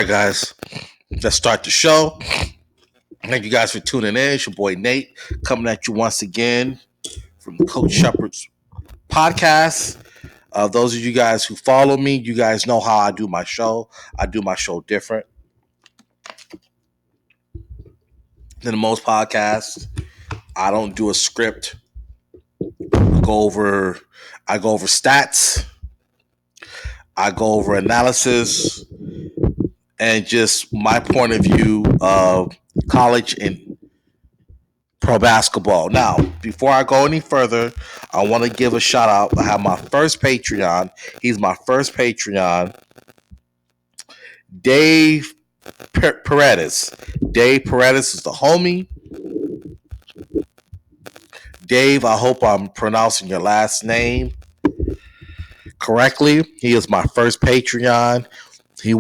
guys. Let's start the show. Thank you guys for tuning in. It's your boy Nate coming at you once again from the Coach Shepherd's podcast. Those of you guys who follow me, you guys know how I do my show. I do my show different than most podcasts. I don't do a script. I go over stats. I go over analysis and just my point of view of college and pro basketball. Now, before I go any further, I want to give a shout out. I have my first Patreon. He's my first Patreon. Dave Paredes. Dave Paredes is the homie. Dave, I hope I'm pronouncing your last name correctly. He is my first Patreon. He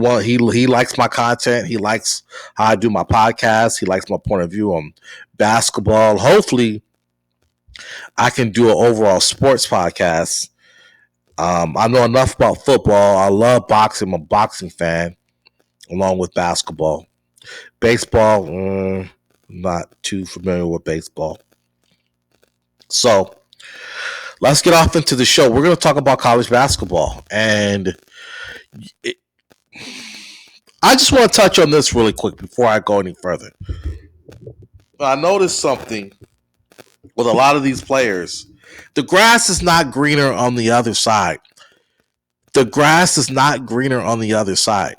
likes my content. He likes how I do my podcast. He likes my point of view on basketball. Hopefully, I can do an overall sports podcast. I know enough about football. I love boxing. I'm a boxing fan, along with basketball. Baseball, not too familiar with baseball. So, let's get off into the show. We're going to talk about college basketball. And I just want to touch on this really quick before I go any further. I noticed something with a lot of these players. The grass is not greener on the other side. The grass is not greener on the other side.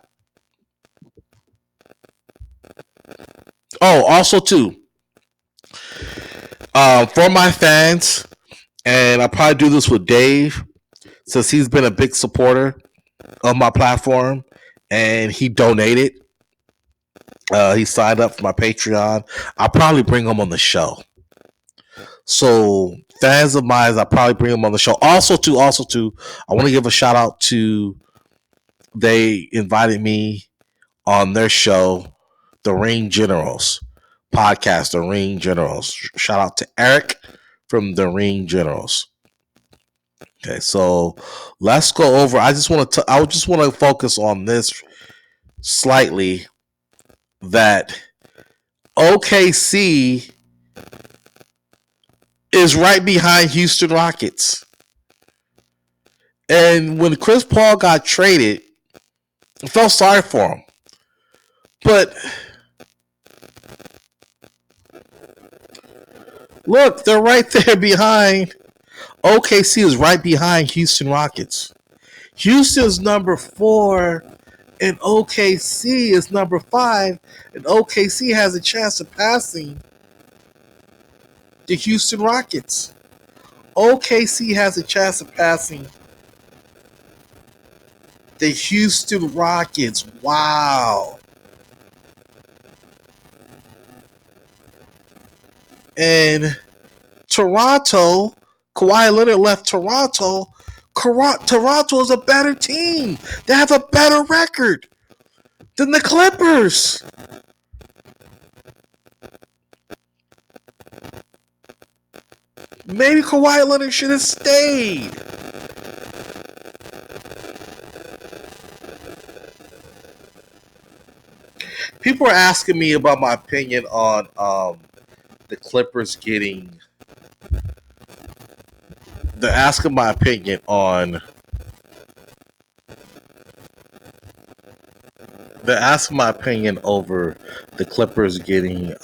Oh, also too, for my fans, and I probably do this with Dave, since he's been a big supporter of my platform, and he donated. He signed up for my Patreon. I'll probably bring him on the show. So fans of mine, I'll probably bring him on the show. Also too, I want to give a shout out to, they invited me on their show, The Ring Generals podcast, The Ring Generals. Shout out to Eric from The Ring Generals. Okay, so let's go over. I just want to focus on this slightly, that OKC is right behind Houston Rockets. And when Chris Paul got traded, I felt sorry for him. But look, they're right there behind. OKC is right behind Houston Rockets. Houston's number 4 and OKC is number 5. And OKC has a chance of passing the Houston Rockets. OKC has a chance of passing the Houston Rockets. Wow. And Toronto, Kawhi Leonard left Toronto. Toronto is a better team. They have a better record than the Clippers. Maybe Kawhi Leonard should have stayed. People are asking me about my opinion on the Clippers getting. They're asking my opinion on. They're asking my opinion over the Clippers getting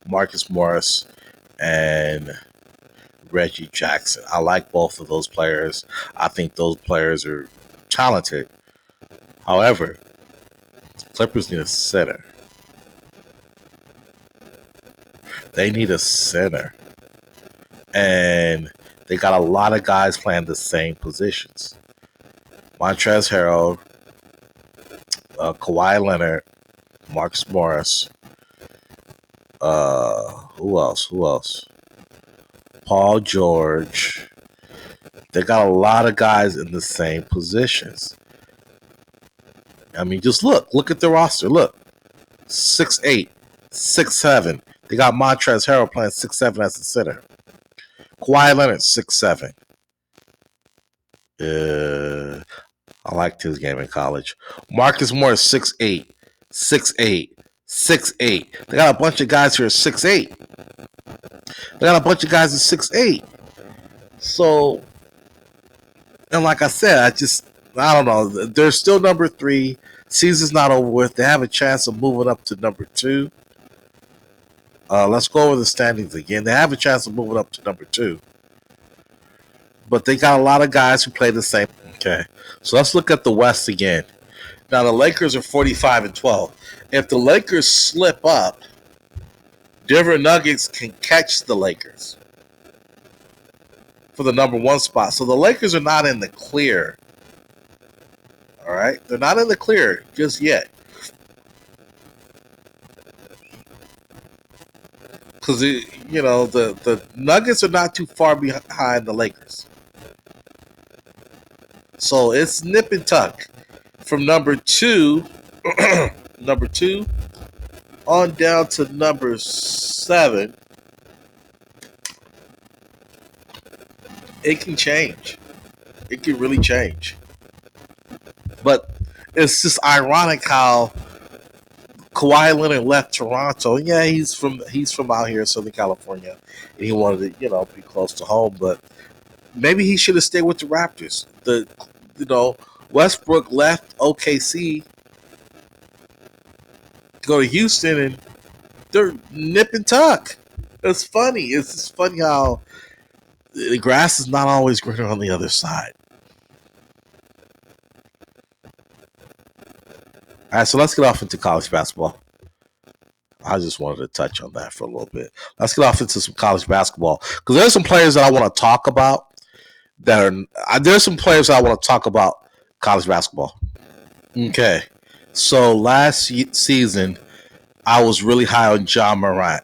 Marcus Morris and Reggie Jackson. I like both of those players. I think those players are talented. However, Clippers need a center. They need a center. And they got a lot of guys playing the same positions. Montrezl Harrell, Kawhi Leonard, Marcus Morris. Who else? Paul George. They got a lot of guys in the same positions. I mean, just look at the roster. Look, 6'8", 6'7". They got Montrezl Harrell playing 6'7" as the center. Kawhi Leonard, 6'7". I liked his game in college. Marcus Morris, 6'8", 6'8", 6'8". They got a bunch of guys here 6'8". They got a bunch of guys at 6'8". So, and like I said, I don't know. They're still number 3. Season's not over with. They have a chance of moving up to number 2. Let's go over the standings again. They have a chance of moving up to number 2. But they got a lot of guys who play the same. Okay. So let's look at the West again. Now the Lakers are 45-12. If the Lakers slip up, Denver Nuggets can catch the Lakers for the number 1 spot. So the Lakers are not in the clear. All right? They're not in the clear just yet. Because, the Nuggets are not too far behind the Lakers. So it's nip and tuck from number 2, number 2 on down to number 7. It can change. It can really change. But it's just ironic how Kawhi Leonard left Toronto. Yeah, he's from out here in Southern California, and he wanted to be close to home. But maybe he should have stayed with the Raptors. Westbrook left OKC to go to Houston, and they're nip and tuck. It's funny. It's just funny how the grass is not always greener on the other side. All right, so let's get off into college basketball. I just wanted to touch on that for a little bit. Let's get off into some college basketball because there's some players that I want to talk about. There's some players that I want to talk about college basketball. Okay, so last season I was really high on John Morant.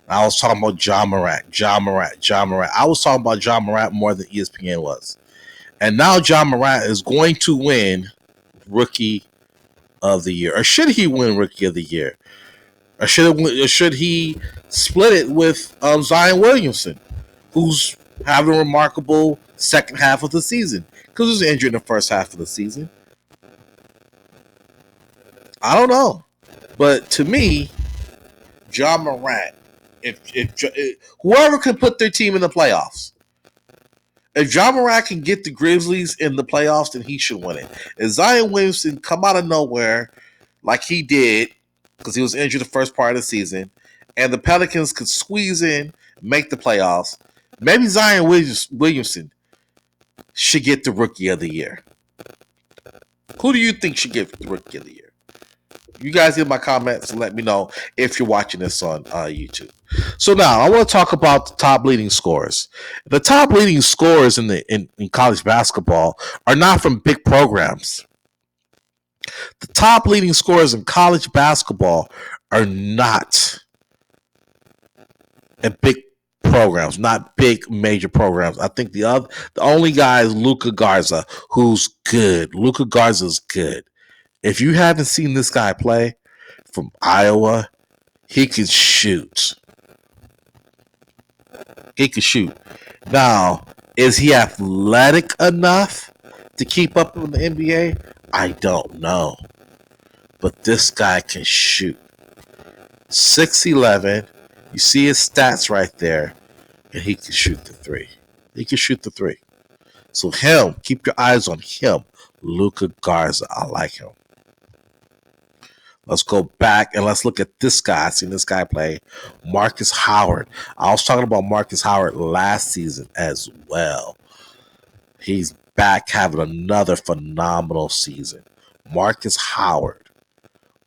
I was talking about John Morant. I was talking about John Morant more than ESPN was. And now John Morant is going to win Rookie of the Year. Or should he win Rookie of the Year? Or should he split it with Zion Williamson, who's having a remarkable second half of the season? Because he was injured in the first half of the season. I don't know. But to me, John Morant, if whoever can put their team in the playoffs, if John Morant can get the Grizzlies in the playoffs, then he should win it. If Zion Williamson come out of nowhere like he did, because he was injured the first part of the season, and the Pelicans could squeeze in, make the playoffs, maybe Zion Williamson should get the Rookie of the Year. Who do you think should get the Rookie of the Year? You guys in my comments and let me know if you're watching this on YouTube. So now I want to talk about the top leading scorers. The top leading scorers in college basketball are not from big programs. The top leading scorers in college basketball are not in big programs, not big major programs. I think the only guy is Luka Garza, who's good. Luka Garza's good. If you haven't seen this guy play from Iowa, he can shoot. He can shoot. Now, is he athletic enough to keep up in the NBA? I don't know. But this guy can shoot. 6'11". You see his stats right there. And he can shoot the 3. He can shoot the 3. So him, keep your eyes on him. Luka Garza. I like him. Let's go back and let's look at this guy. I've seen this guy play. Marcus Howard. I was talking about Marcus Howard last season as well. He's back having another phenomenal season. Marcus Howard.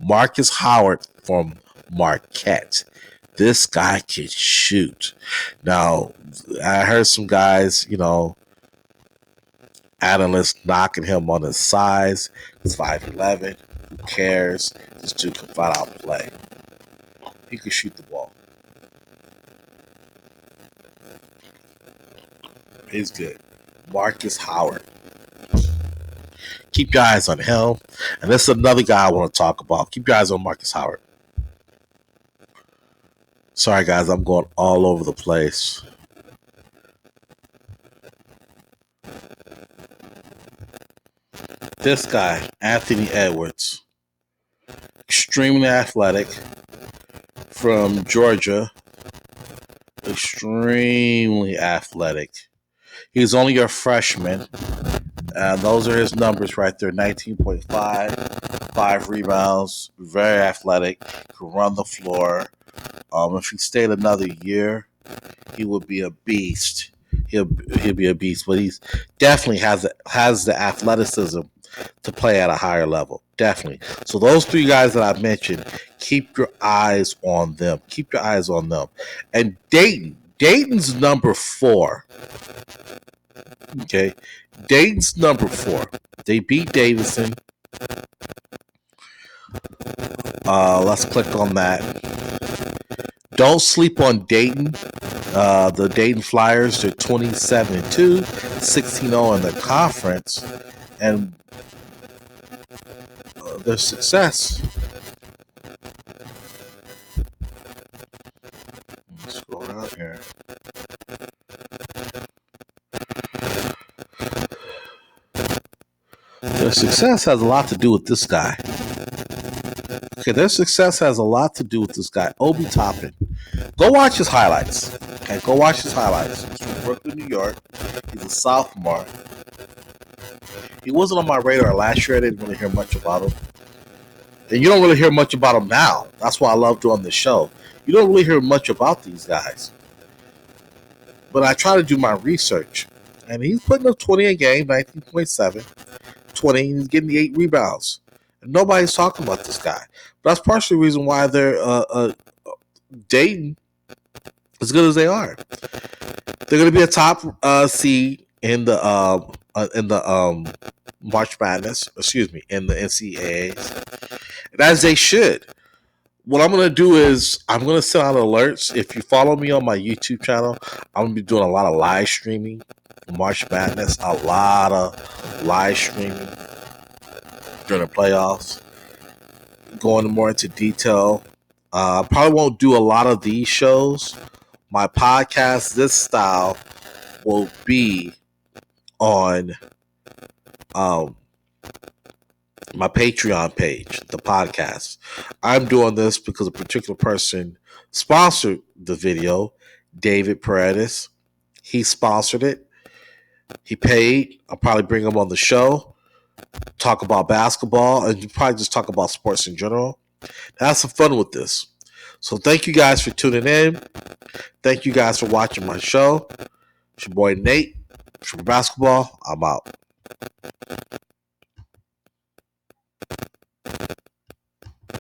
Marcus Howard from Marquette. This guy can shoot. Now, I heard some guys, analysts knocking him on his size. He's 5'11". Who cares? This dude can flat out play. He can shoot the ball. He's good. Marcus Howard. Keep your eyes on him. And this is another guy I want to talk about. Keep your eyes on Marcus Howard. Sorry, guys. I'm going all over the place. This guy, Anthony Edwards, extremely athletic from Georgia, extremely athletic. He's only a freshman. Those are his numbers right there: 19.5, 5 rebounds, very athletic, can run the floor. If he stayed another year, he would be a beast. He'll be a beast, but he's definitely has the athleticism to play at a higher level. Definitely. So those three guys that I've mentioned, keep your eyes on them. Keep your eyes on them. And Dayton's number 4. Okay, Dayton's number 4. They beat Davidson. Let's click on that. Don't sleep on Dayton. The Dayton Flyers, they're 27-2, 16-0 in the conference, and their success. Let's go out here. Their success has a lot to do with this guy. Okay, their success has a lot to do with this guy, Obi Toppin. Go watch his highlights. Okay, go watch his highlights. He's from Brooklyn, New York. He's a sophomore. He wasn't on my radar last year. I didn't really hear much about him. And you don't really hear much about him now. That's why I love doing this show. You don't really hear much about these guys. But I try to do my research. And he's putting up 20 a game, 19.7, 20. He's getting the 8 rebounds. And nobody's talking about this guy. But that's partially the reason why they're Dayton as good as they are. They're going to be a top seed in the March Madness. Excuse me, in the NCAAs, and as they should. What I'm going to do is I'm going to send out alerts. If you follow me on my YouTube channel, I'm going to be doing a lot of live streaming. March Madness, a lot of live streaming during the playoffs. Going more into detail. I probably won't do a lot of these shows. My podcast, this style, will be on my Patreon page, the podcast. I'm doing this because a particular person sponsored the video, David Paredes. He sponsored it. He paid. I'll probably bring him on the show, talk about basketball, and probably just talk about sports in general. Have some fun with this. So thank you guys for tuning in. Thank you guys for watching my show. It's your boy Nate from Basketball. I'm out.